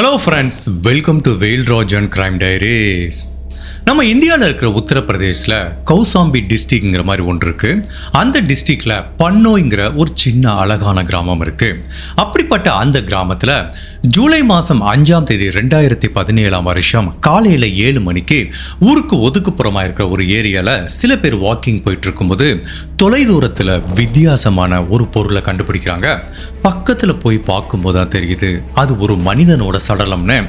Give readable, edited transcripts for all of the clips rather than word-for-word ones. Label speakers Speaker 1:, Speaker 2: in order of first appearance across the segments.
Speaker 1: Hello friends, welcome to Velraj and crime diaries. நம்ம இந்தியாவில் இருக்கிற உத்தரப்பிரதேசில் கௌசாம்பி டிஸ்ட்ரிக்ட்ங்கிற மாதிரி ஒன்று இருக்குது. அந்த டிஸ்ட்ரிக்டில் பன்னோய்ங்கிற ஒரு சின்ன அழகான கிராமம் இருக்குது. அப்படிப்பட்ட அந்த கிராமத்தில் ஜூலை மாதம் 5ஆம் தேதி 2017 காலையில் 7 மணிக்கு ஊருக்கு ஒதுக்குப்புறமாக இருக்கிற ஒரு ஏரியாவில் சில பேர் வாக்கிங் போயிட்டு இருக்கும்போது தொலைதூரத்தில் வித்தியாசமான ஒரு பொருளை கண்டுபிடிக்கிறாங்க. பக்கத்தில் போய் பார்க்கும்போது தான் தெரியுது அது ஒரு மனிதனோட சடலம்னு.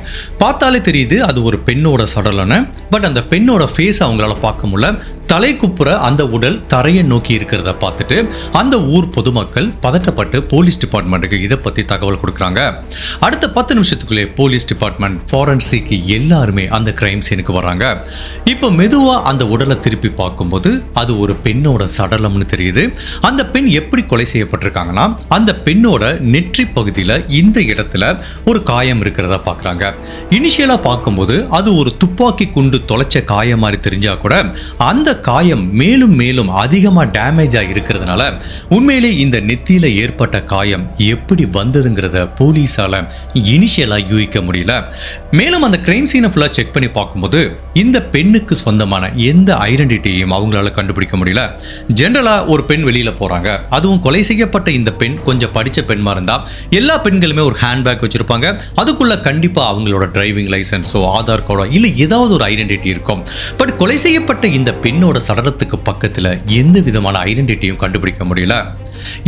Speaker 1: பார்த்தாலே தெரியுது அது ஒரு பெண்ணோட சடலம்னு. பட் அந்த பெண்ணோட ஃபேஸ் அவங்களால பார்க்க முடியல. தலை குப்புற அந்த உடல் தரையை நோக்கி இருக்கிறத பார்த்துட்டு அந்த ஊர் பொதுமக்கள் பதட்டப்பட்டு போலீஸ் டிபார்ட்மெண்ட்டுக்கு இதை பற்றி தகவல் கொடுக்குறாங்க. அடுத்த 10 நிமிஷத்துக்குள்ளே போலீஸ் டிபார்ட்மெண்ட், ஃபாரன்சிக் எல்லாருமே அந்த கிரைம் சீனுக்கு வராங்க. இப்போ மெதுவாக அந்த உடலை திருப்பி பார்க்கும்போது அது ஒரு பெண்ணோட சடலம்னு தெரியுது. அந்த பெண் எப்படி கொலை செய்யப்பட்டிருக்காங்கன்னா, அந்த பெண்ணோட நெற்றி பகுதியில் இந்த இடத்துல ஒரு காயம் இருக்கிறத பார்க்குறாங்க. இனிஷியலாக பார்க்கும்போது அது ஒரு துப்பாக்கி குண்டு தொலைச்ச காயம் மாதிரி தெரிஞ்சா கூட அந்த காயம் மேலும் மேலும் அதிகமாக டேமேஜ் ஆகி இருக்கிறதுனால உண்மையிலே இந்த நெத்தியில ஏற்பட்ட காயம் எப்படி வந்ததுங்கிறத போலீஸால இனிஷியலா யூகிக்க முடியல. மேலும் அந்த கிரைம் சீனை ஃபுல்லா செக் பண்ணி பார்க்கும்போது இந்த பெண்ணுக்கு சொந்தமான எந்த ஐடென்டிட்டியையும் அவங்களால கண்டுபிடிக்க முடியல. ஜென்ரலா ஒரு பெண் வெளியில போறாங்க, அதுவும் கொலை செய்யப்பட்ட இந்த பெண் கொஞ்சம் படிச்ச பெண்மா இருந்தா எல்லா பெண்களுமே ஒரு ஹேண்ட்பேக் வச்சிருப்பாங்க. அதுக்குள்ள கண்டிப்பா அவங்களோட டிரைவிங் லைசன்ஸோ ஆதார் கார்டோ இல்ல ஏதாவது ஒரு ஐடென்டிட்டி இருக்கும். பட் கொலை செய்யப்பட்ட இந்த பெண்ணோட சடலத்துக்கு பக்கத்துல எந்த விதமான ஐடென்டிட்டியும் கண்டுபிடிக்க முடியல.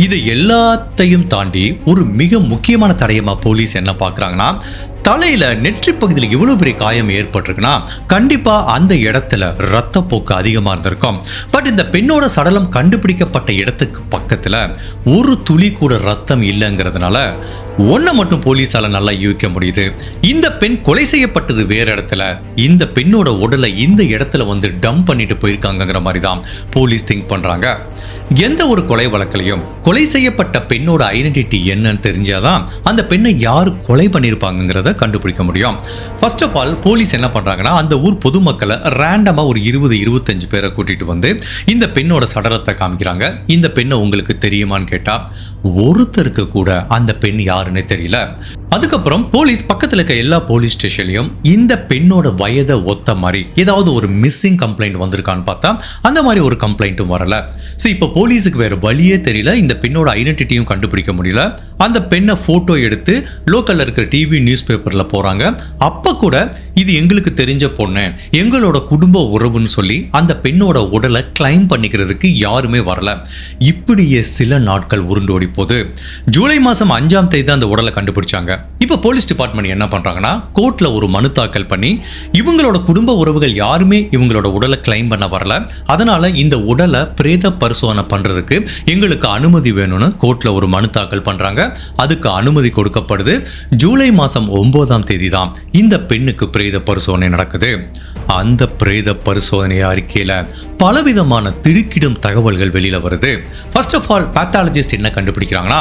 Speaker 1: இது எல்லாத்தையும் தாண்டி ஒரு மிக முக்கியமான தடயமா போலீஸ் என்ன பார்க்கறாங்கன்னா, தலையில நெற்றி பகுதியில் இவ்வளவு பெரிய காயம் ஏற்பட்டிருக்குன்னா கண்டிப்பா அந்த இடத்துல ரத்தப்போக்கு அதிகமா இருந்திருக்கும். பட் இந்த பெண்ணோட சடலம் கண்டுபிடிக்கப்பட்ட இடத்துக்கு பக்கத்துல ஒரு துளி கூட ரத்தம் இல்லைங்கிறதுனால ஒன்றை மட்டும் போலீஸால நல்லா யூகிக்க முடியுது. இந்த பெண் கொலை செய்யப்பட்டது வேற இடத்துல, இந்த பெண்ணோட உடலை இந்த இடத்துல வந்து டம்ப் பண்ணிட்டு போயிருக்காங்கிற மாதிரி தான் போலீஸ் திங்க் பண்றாங்க. எந்த ஒரு கொலை வழக்கிலையும் கொலை செய்யப்பட்ட பெண்ணோட ஐடென்டிட்டி என்னன்னு தெரிஞ்சாதான் அந்த பெண்ணை யார் கொலை பண்ணியிருப்பாங்கிறத கண்டுபிடிக்க முடியும். ஃபர்ஸ்ட் ஆஃப் ஆல் போலீஸ் என்ன பண்றாங்கன்னா, அந்த ஊர் பொதுமக்களை ரேண்டமா ஒரு 20-25 பேரை கூட்டிட்டு வந்து இந்த பெண்ணோட சடலத்தை காமிக்கிறாங்க. இந்த பெண்ணை உங்களுக்கு தெரியுமான்னு கேட்டா ஒருத்தருக்கு கூட அந்த பெண் யாருன்னு தெரியல. அதுக்கப்புறம் போலீஸ் பக்கத்துல இருக்க எல்லா போலீஸ் ஸ்டேஷன்லயும் இந்த பெண்ணோட வயதை ஒத்த மாதிரி ஏதாவது ஒரு மிஸ்ஸிங் கம்ப்ளைண்ட் வந்திருக்கான்னு பார்த்தா அந்த மாதிரி ஒரு கம்ப்ளைண்ட்டும் வரல. ஸோ இப்போ போலீஸுக்கு வேற வழியே தெரியல, இந்த பெண்ணோட ஐடென்டிட்டியும் கண்டுபிடிக்க முடியல. அந்த பெண்ணை போட்டோ எடுத்து லோக்கல்ல இருக்கிற டிவி நியூஸ் பேப்பர்ல போறாங்க. அப்ப கூட இது எங்களுக்கு தெரிஞ்ச பொண்ணு, எங்களோட குடும்ப உறவுன்னு சொல்லி அந்த பெண்ணோட உடலை கிளைம் பண்ணிக்கிறதுக்கு யாருமே வரல. இப்படியே சில நாட்கள் உருண்டோடி போது ஜூலை மாதம் 5ஆம் தேதி அந்த உடலை கண்டுபிடிச்சாங்க. இப்போ போலீஸ் டிபார்ட்மெண்ட் என்ன பண்றாங்கன்னா, கோர்ட்ல ஒரு மனு தாக்கல் பண்ணி இவங்களோட குடும்ப உறவுகள் யாருமே இவங்களோட உடலை கிளைம் பண்ண வரல, அதனால இந்த உடலை பிரேத பரிசோதனை பண்றதுக்கு எங்களுக்கு அனுமதி வேணும்னு கோர்ட்ல ஒரு மனு தாக்கல் பண்றாங்க. அதுக்கு அனுமதி கொடுக்கப்படுது. ஜூலை மாதம் 9ஆம் தேதி தான் இந்த பெண்ணுக்கு பிரேத பரிசோதனை நடக்குது. அந்த பிரேத பரிசோதனை அறிக்கையில பலவிதமான திடுக்கிடும் தகவல்கள் வெளியில வருது. ஃபர்ஸ்ட் ஆஃப் ஆல் பேத்தாலஜிஸ்ட் என்ன கண்டுபிடிக்கிறாங்கன்னா,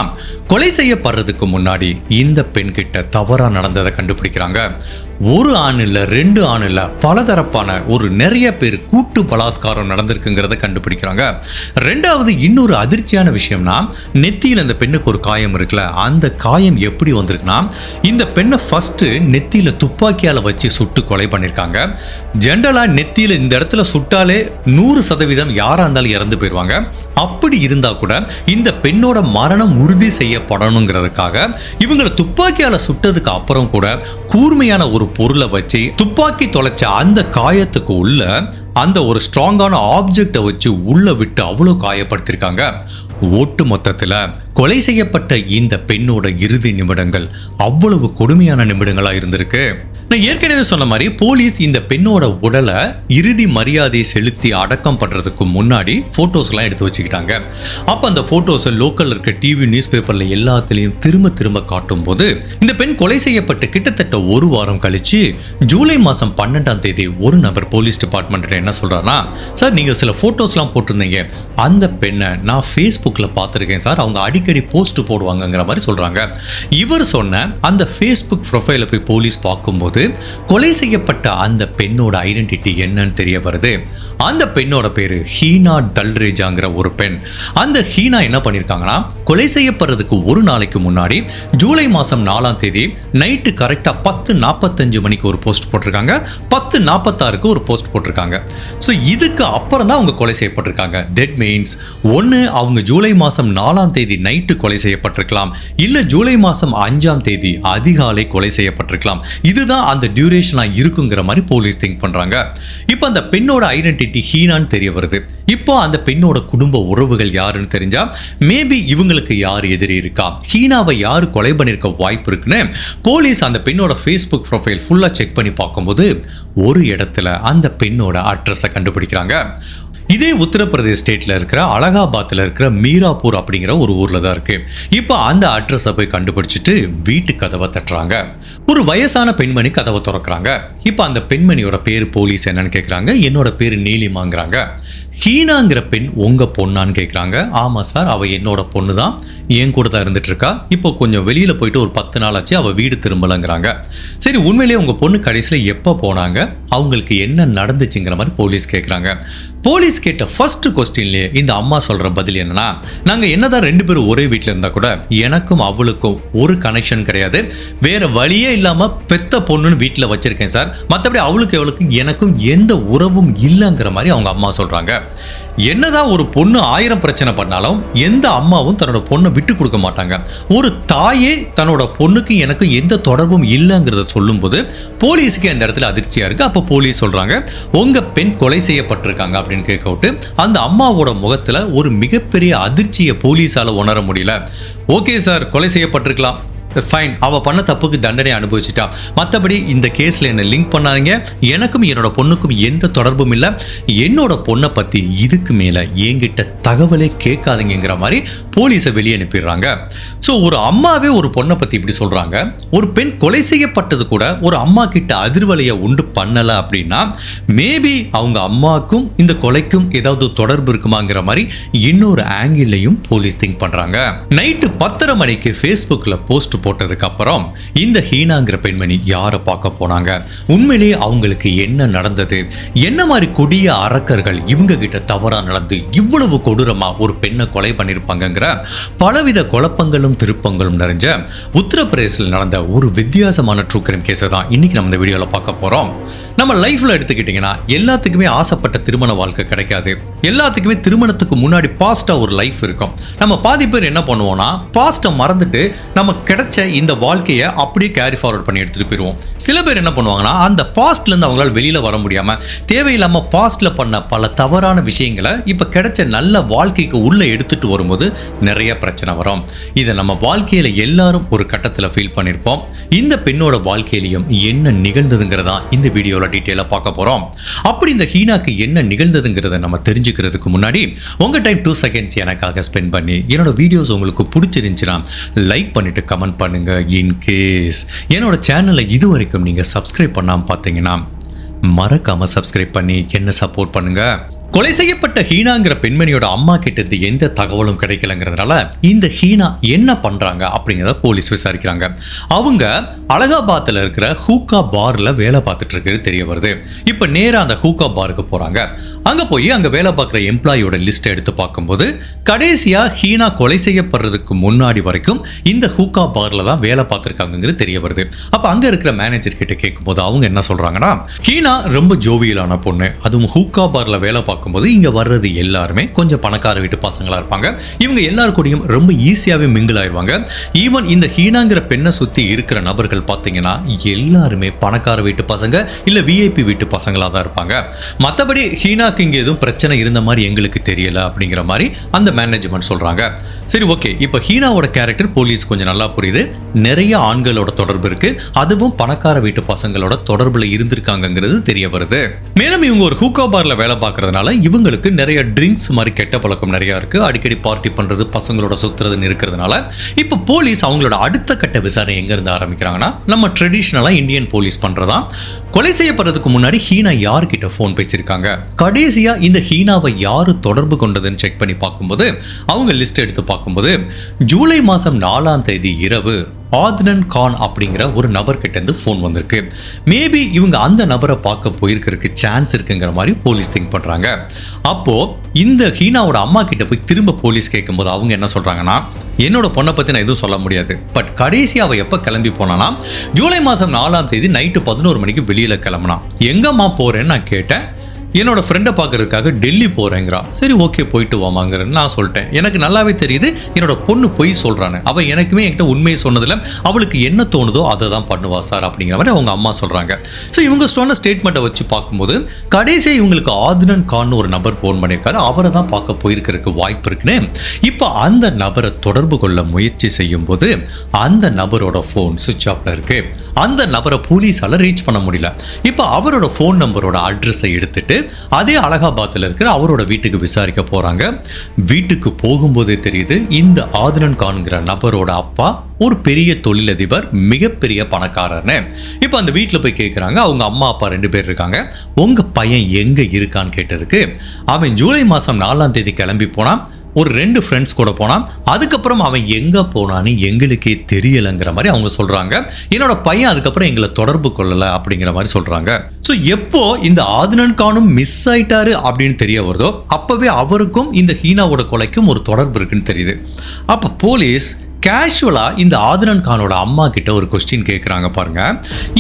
Speaker 1: கொலை செய்யப்படுறதுக்கு முன்னாடி இந்த பெண் கிட்ட தவறா நடந்ததை கண்டுபிடிக்கிறாங்க. ஒரு ஆண் இல்ல, 2 ஆண் இல்ல, பலதரப்பான ஒரு நிறைய பேர் கூட்டு பலாத்காரம் நடந்திருக்குங்கிறத கண்டுபிடிக்கிறாங்க. ரெண்டாவது இன்னொரு அதிர்ச்சியான விஷயம்னா, நெத்தியில் அந்த பெண்ணுக்கு ஒரு காயம் இருக்குல்ல, அந்த காயம் எப்படி வந்திருக்குன்னா, இந்த பெண்ணை ஃபர்ஸ்ட் நெத்தியில துப்பாக்கியால வச்சு சுட்டு கொலை பண்ணிருக்காங்க. ஜென்ரலா நெத்தியில இந்த இடத்துல சுட்டாலே 100% யாரா இருந்தாலும் இறந்து போயிடுவாங்க. அப்படி இருந்தா கூட இந்த பெண்ணோட மரணம் உறுதி செய்யப்படணுங்கிறதுக்காக இவங்களை துப்பாக்கியால சுட்டதுக்கு அப்புறம் கூட கூர்மையான ஒரு பொருளை வச்சு துப்பாக்கி தொலைச்ச அந்த காயத்துக்கு உள்ள அந்த ஒரு ஸ்ட்ராங்கான ஆப்ஜெக்டை வச்சு உள்ள விட்டு அவ்வளவு காயப்படுத்திருக்காங்க. ஒட்டு மொத்தத்துல கொலை செய்யப்பட்ட இந்த பெண்ணோட இறுதி நிமிடங்கள் அவ்வளவு கொடுமையான நிமிடங்களா இருந்திருக்கு. நான் ஏற்கனவே சொன்ன மாதிரி போலீஸ் இந்த பெண்ணோட உடலை இறுதி மரியாதை செலுத்தி அடக்கம் பண்றதுக்கு முன்னாடி போட்டோஸ்லாம் எடுத்து வச்சுக்கிட்டாங்க. அப்ப அந்த போட்டோஸை லோக்கல் இருக்க டிவி நியூஸ் பேப்பர்ல எல்லாத்துலயும் திரும்ப திரும்ப காட்டும் போது இந்த பெண் கொலை செய்யப்பட்டு கிட்டத்தட்ட ஒரு வாரம் கழிச்சு ஜூலை மாதம் 12ஆம் தேதி ஒரு நபர் போலீஸ் டிபார்ட்மெண்ட் என்ன சொல்றாருன்னா, சார் நீங்க சில போட்டோஸ்லாம் போட்டிருந்தீங்க, அந்த பெண்ணை நான் ஃபேஸ்புக்ல பார்த்துருக்கேன் சார், அவங்க அடிக்கடி அடிக்கடி போஸ்ட் போடுவாங்கங்கிற மாதிரி சொல்றாங்க. இவர் சொன்ன அந்த ஃபேஸ்புக் ப்ரொஃபைலை போய் போலீஸ் பார்க்கும்போது கொலை செய்யப்பட்ட அந்த பெண்ணோட ஐடென்டிட்டி என்னன்னு தெரிய வருது. அந்த பெண்ணோட பேரு ஹீனா தல்ரேஜாங்கிற ஒரு பெண். அந்த ஹீனா என்ன பண்ணிருக்காங்கன்னா, கொலை செய்யப்படுறதுக்கு ஒரு நாளைக்கு முன்னாடி ஜூலை மாசம் 4ஆம் தேதி நைட்டு கரெக்டா 10:45 மணிக்கு ஒரு போஸ்ட் போட்டிருக்காங்க, 10:46க்கு ஒரு போஸ்ட் போட்டிருக்காங்க. ஸோ இதுக்கு அப்புறம் தான் அவங்க கொலை செய்யப்பட்டிருக்காங்க. தட் மீன்ஸ் ஒன்று அவங்க ஜூலை மாதம் 4ஆம் தேதி நைட்டு கொலை செய்யப்பட்டிருக்கலாம், இல்லை ஜூலை மாதம் 5ஆம் தேதி அதிகாலை கொலை செய்யப்பட்டிருக்கலாம். இதுதான் அந்த டியூரேஷனாக இருக்குங்கிற மாதிரி போலீஸ் திங்க் பண்ணுறாங்க. இப்போ அந்த பெண்ணோட ஐடென்டிட்டி ஹீனான்னு தெரிய வருது. இப்போ அந்த பெண்ணோட குடும்ப உறவுகள் யாருன்னு தெரிஞ்சா மேபி இவங்களுக்கு யார் எதிரி இருக்கா, ஹீனாவை யார் கொலை பண்ணியிருக்க வாய்ப்பு இருக்குன்னு போலீஸ் அந்த பெண்ணோட ஃபேஸ்புக் ப்ரொஃபைல் ஃபுல்லாக செக் பண்ணி பார்க்கும்போது ஒரு இடத்துல அந்த பெண்ணோட அட்ரஸை கண்டுபிடிக்கிறாங்க. இதே உத்தரப்பிரதேஷ் ஸ்டேட்ல இருக்கிற அலகாபாத்தில் இருக்கிற மீராப்பூர் அப்படிங்கிற ஒரு ஊர்ல தான் இருக்கு. இப்போ அந்த அட்ரஸை போய் கண்டுபிடிச்சிட்டு வீட்டு கதவை தட்டுறாங்க. ஒரு வயசான பெண்மணி கதவை திறக்கிறாங்க. இப்போ அந்த பெண்மணியோட பேர் போலீஸ் என்னன்னு கேட்குறாங்க. என்னோட பேர் நீலிமாங்கிறாங்க. ஹீனாங்கிற பெண் உங்க பொண்ணான்னு கேட்குறாங்க. ஆமா சார், அவ என்னோட பொண்ணு தான், என் கூட தான் இருந்துட்டு இருக்கா. இப்போ கொஞ்சம் வெளியில போயிட்டு ஒரு 10 நாள் ஆச்சு, அவ வீடு திரும்பலங்கிறாங்க. சரி, உண்மையிலேயே உங்க பொண்ணு கடைசியில் எப்போ போனாங்க, அவங்களுக்கு என்ன நடந்துச்சுங்கிற மாதிரி போலீஸ் கேட்குறாங்க. போலீஸ் கேட்ட ஃபர்ஸ்ட் கொஸ்டின்லேயே இந்த அம்மா சொல்ற பதில் என்னன்னா, நாங்க என்னதான் 2 பேரும் ஒரே வீட்டில் இருந்தா கூட எனக்கும் அவளுக்கும் ஒரு கனெக்ஷன் கிடையாது, வேற வழியே இல்லாம பெத்த பொண்ணுன்னு வீட்டில் வச்சிருக்கேன் சார், மற்றபடி அவளுக்கும் எனக்கும் எந்த உறவும் இல்லைங்கிற மாதிரி அவங்க அம்மா சொல்றாங்க. என்னதான் ஒரு பொண்ணு 1000 பிரச்சனை பண்ணாலும் எந்த அம்மாவும் தன்னோட பொண்ணை விட்டு கொடுக்க மாட்டாங்க. ஒரு தாயே தன்னோட பொண்ணுக்கு எனக்கு எந்த தொடர்பும் இல்லைங்கிறத சொல்லும்போது போலீஸுக்கு அந்த இடத்துல அதிர்ச்சியா இருக்கு. அப்போ போலீஸ் சொல்றாங்க, உங்க பெண் கொலை செய்யப்பட்டிருக்காங்க அப்படின்னு கேட்க விட்டு அந்த அம்மாவோட முகத்துல ஒரு மிகப்பெரிய அதிர்ச்சியை போலீஸால உணர முடியல. ஓகே சார், கொலை செய்யப்பட்டிருக்கலாம், ஃபைன், அவள் பண்ண தப்புக்கு தண்டனை அனுபவிச்சிட்டா, மற்றபடி இந்த கேஸில் என்னை லிங்க் பண்ணாதீங்க, எனக்கும் என்னோட பொண்ணுக்கும் எந்த தொடர்பும் இல்லை, என்னோட பொண்ணை பற்றி இதுக்கு மேலே என்கிட்ட தகவலே கேட்காதீங்கிற மாதிரி போலீஸை வெளியே அனுப்பிடுறாங்க. ஸோ ஒரு அம்மாவே ஒரு பொண்ணை பற்றி இப்படி சொல்கிறாங்க. ஒரு பெண் கொலை செய்யப்பட்டது கூட ஒரு அம்மா கிட்ட அதிர்வலையை உண்டு பண்ணலை அப்படின்னா மேபி அவங்க அம்மாவுக்கும் இந்த கொலைக்கும் ஏதாவது தொடர்பு இருக்குமாங்கிற மாதிரி இன்னொரு ஆங்கிள்லையும் போலீஸ் திங்க் பண்ணுறாங்க. நைட்டு 10:30 மணிக்கு ஃபேஸ்புக்கில் போஸ்ட் போட்டதுக்கு அப்புறம் இந்த ஹீனாங்கிற பெண்மணி யாரை பார்க்க போனாங்க, உண்மையிலேயே அவங்களுக்கு என்ன நடந்தது, என்ன மாதிரி கொடிய அரக்கர்கள் இவங்க கிட்ட தவறா நடந்து இவ்வளவு கொடூரமா ஒரு பெண்ணை கொலை பண்ணிருப்பாங்கங்கிற பலவித குழப்பங்களும் திருப்பங்களும் நிறைஞ்ச உத்தரப்பிரதேசில் நடந்த ஒரு வித்தியாசமான ட்ரூ கிரைம் கேஸை தான் இன்னைக்கு நம்ம இந்த வீடியோவில் பார்க்க போறோம். நம்ம லைஃப்ல எடுத்துக்கிட்டீங்கன்னா எல்லாத்துக்குமே ஆசைப்பட்ட திருமண வாழ்க்கை கிடைக்காது. எல்லாத்துக்குமே திருமணத்துக்கு முன்னாடி பாஸ்டா ஒரு லைஃப் இருக்கும். நம்ம பாதி பேர் என்ன பண்ணுவோம்னா பாஸ்ட்டை மறந்துட்டு நம்ம கிடைச்ச இந்த வாழ்க்கையை அப்படியே கேரி ஃபார்வர்ட் பண்ணி எடுத்துட்டு போயிடுவோம். சில பேர் என்ன பண்ணுவாங்கன்னா அந்த பாஸ்ட்ல இருந்து அவங்களால வெளியில வர முடியாம தேவையில்லாம பாஸ்ட்ல பண்ண பல தவறான விஷயங்களை இப்ப கிடைச்ச நல்ல வாழ்க்கைக்கு உள்ள எடுத்துட்டு வரும்போது நிறைய பிரச்சனை வரும். இதை நம்ம வாழ்க்கையில எல்லாரும் ஒரு கட்டத்தில் ஃபீல் பண்ணியிருப்போம். இந்த பெண்ணோட வாழ்க்கையிலையும் என்ன நிகழ்ந்ததுங்கிறதா இந்த வீடியோல டீட்டெயிலா பார்க்க போறோம். அப்படி இந்த ஹீனாக்கு என்ன நிகழ்ந்ததுங்கிறத நம்ம தெரிஞ்சுக்கிறதுக்கு முன்னாடி உங்க டைம் 2 செகண்ட்ஸ் எனக்காக ஸ்பெண்ட் பண்ணி என்னோட வீடியோஸ் உங்களுக்கு பிடிச்சிருந்துச்சுன்னா லைக் பண்ணிட்டு கமெண்ட் பண்ணுங்க. இன் கேஸ் என்னோட சேனலை இது வரைக்கும் நீங்க சப்ஸ்கிரைப் பண்ணாம பார்த்தீங்கன்னா மறக்காம சப்ஸ்கிரைப் பண்ணி என்ன சப்போர்ட் பண்ணுங்க. கொலை செய்யப்பட்ட ஹீனாங்கிற பெண்மணியோட அம்மா கிட்ட எந்த தகவலும் கிடைக்கலங்கிறதுனால இந்த ஹீனா என்ன பண்றாங்க அப்படிங்கிறத போலீஸ் விசாரிக்கிறாங்க. அவங்க அலகாபாத்தில் இருக்கிற ஹூக்கா பார்ல வேலை பார்த்துட்டு இருக்கிறது தெரிய வருது. இப்ப நேரா அந்த ஹூக்கா பாருக்கு போறாங்க. அங்க போய் அங்க வேலை பார்க்குற எம்ப்ளாயோட லிஸ்ட் எடுத்து பார்க்கும்போது கடைசியா ஹீனா கொலை செய்யப்படுறதுக்கு முன்னாடி வரைக்கும் இந்த ஹூக்கா பார்ல தான் வேலை பார்த்துருக்காங்கிறது தெரிய வருது. அப்ப அங்க இருக்கிற மேனேஜர் கிட்ட கேட்கும்போது அவங்க என்ன சொல்றாங்கன்னா, ஹீனா ரொம்ப ஜோவியலான பொண்ணு, அதுவும் ஹூக்கா பார்ல வேலை பார்க்கும்போது இங்க வர்றது எல்லாருமே கொஞ்சம் பணக்கார வீட்டு பசங்களா இருப்பாங்க. இவங்க எல்லாரும் கூடயும் ரொம்ப ஈஸியாவே மிங்கிள் ஆயிடுவாங்க. ஈவன் இந்த ஹீனாங்கிற பெண்ணை சுத்தி இருக்கிற நபர்கள் பார்த்தீங்கன்னா எல்லாருமே பணக்கார வீட்டு பசங்க இல்ல விஐபி வீட்டு பசங்களா தான் இருப்பாங்க. மற்றபடி ஹீனாக்கு இங்க எதுவும் பிரச்சனை இருந்த மாதிரி எங்களுக்கு தெரியல அப்படிங்கிற மாதிரி அந்த மேனேஜ்மெண்ட் சொல்றாங்க. சரி, ஓகே, இப்போ ஹீனாவோட கேரக்டர் போலீஸ் கொஞ்சம் நல்லா புரியுது. நிறைய ஆண்களோட தொடர்பு இருக்கு, அதுவும் பணக்கார வீட்டு பசங்களோட தொடர்புல இருந்திருக்காங்கிறது தெரிய வருது. மேலும் இவங்க ஒரு ஹூக்கா பார்ல வேலை பார்க்கறதுனால இருக்கிறதுனால இவங்களுக்கு நிறைய ட்ரிங்க்ஸ் மாதிரி கெட்ட பழக்கம் நிறைய இருக்கு. அடிக்கடி பார்ட்டி பண்றது, பசங்களோட சுத்துறதுன்னு இருக்கிறதுனால இப்போ போலீஸ் அவங்களோட அடுத்த கட்ட விசாரணை எங்க இருந்து ஆரம்பிக்கிறாங்கன்னா, நம்ம ட்ரெடிஷ்னலா இந்தியன் போலீஸ் பண்றதா கொலை செய்யப்படுறதுக்கு முன்னாடி ஹீனா யார்கிட்ட ஃபோன் பேசியிருக்காங்க, கடைசியா இந்த ஹீனாவை யாரு தொடர்பு கொண்டதுன்னு செக் பண்ணி பார்க்கும்போது அவங்க லிஸ்ட் எடுத்து பார்க்கும்போது ஜூலை மாதம் 4ஆம் தேதி இரவு ஆத்னன் கான் அப்படிங்கிற ஒரு நபர்கிட்ட இருந்து ஃபோன் வந்திருக்கு. மேபி இவங்க அந்த நபரை பார்க்க போயிருக்கிறதுக்கு சான்ஸ் இருக்குங்கிற மாதிரி போலீஸ் திங்க் பண்றாங்க. அப்போ இந்த ஹீனாவோட அம்மா கிட்ட போய் திரும்ப போலீஸ் கேட்கும்போது அவங்க என்ன சொல்றாங்கன்னா, என்னோட பொண்ணை பத்தி நான் எதுவும் சொல்ல முடியாது, பட் கடைசி அவ எப்ப கிளம்பி போனானா ஜூலை மாதம் 4ஆம் தேதி நைட்டு 11 மணிக்கு வெளியில கிளம்புனா. எங்கம்மா போறேன்னு நான் கேட்டேன். என்னோட ஃப்ரெண்டை பார்க்கறதுக்காக டெல்லி போகிறேங்கிறா. சரி ஓகே போயிட்டு வாமாங்கிறன்னு நான் சொல்லிட்டேன். எனக்கு நல்லாவே தெரியுது என்னோட பொண்ணு பொய் சொல்கிறான்னு. அவள் எனக்குமே என்கிட்ட உண்மையை சொன்னதில் அவளுக்கு என்ன தோணுதோ அதை தான் பண்ணுவா சார் அப்படிங்கிற மாதிரி அவங்க அம்மா சொல்கிறாங்க. ஸோ இவங்க சொன்ன ஸ்டேட்மெண்ட்டை வச்சு பார்க்கும்போது கடைசியாக இவங்களுக்கு ஆத்னன் கான் ஒரு நபர் ஃபோன் பண்ணியிருக்காரு. அவரை தான் பார்க்க போயிருக்கிறதுக்கு வாய்ப்பு இருக்குன்னு இப்போ அந்த நபரை தொடர்பு கொள்ள முயற்சி செய்யும் போது அந்த நபரோட ஃபோன் சுவிட்ச் ஆஃப்ல இருக்கு. அந்த நபரை போலீஸால ரீச் பண்ண முடியல. இப்போ அவரோட ஃபோன் நம்பரோட அட்ரஸை எடுத்துட்டு அதே அலகாபாத்தில் இருக்கிற அவரோட வீட்டுக்கு விசாரிக்க போறாங்க. வீட்டுக்கு போகும்போதே தெரியுது இந்த ஆத்னன் கான்கிற நபரோட அப்பா ஒரு பெரிய தொழிலதிபர், மிகப்பெரிய பணக்காரர்னு. இப்போ அந்த வீட்டில் போய் கேட்குறாங்க. அவங்க அம்மா அப்பா 2 பேர் இருக்காங்க. உங்க பையன் எங்க இருக்கான்னு கேட்டதுக்கு அவன் ஜூலை மாதம் 4ஆம் தேதி கிளம்பி போனான், ஒரு 2 ஃப்ரெண்ட்ஸ் கூட போனான், அதுக்கப்புறம் அவன் எங்கே போனான்னு எங்களுக்கே தெரியலைங்கிற மாதிரி அவங்க சொல்கிறாங்க. என்னோட பையன் அதுக்கப்புறம் எங்களை தொடர்பு கொள்ளலை அப்படிங்கிற மாதிரி சொல்கிறாங்க. ஸோ எப்போ இந்த ஆத்னன் கானும் மிஸ் ஆயிட்டாரு அப்படின்னு தெரிய வருதோ அப்போவே அவருக்கும் இந்த ஹீனாவோட கொலைக்கும் ஒரு தொடர்பு இருக்குன்னு தெரியுது. அப்போ போலீஸ் கேஷுவலாக இந்த ஆத்னன் கானோட அம்மா கிட்ட ஒரு கொஸ்டின் கேட்குறாங்க. பாருங்க,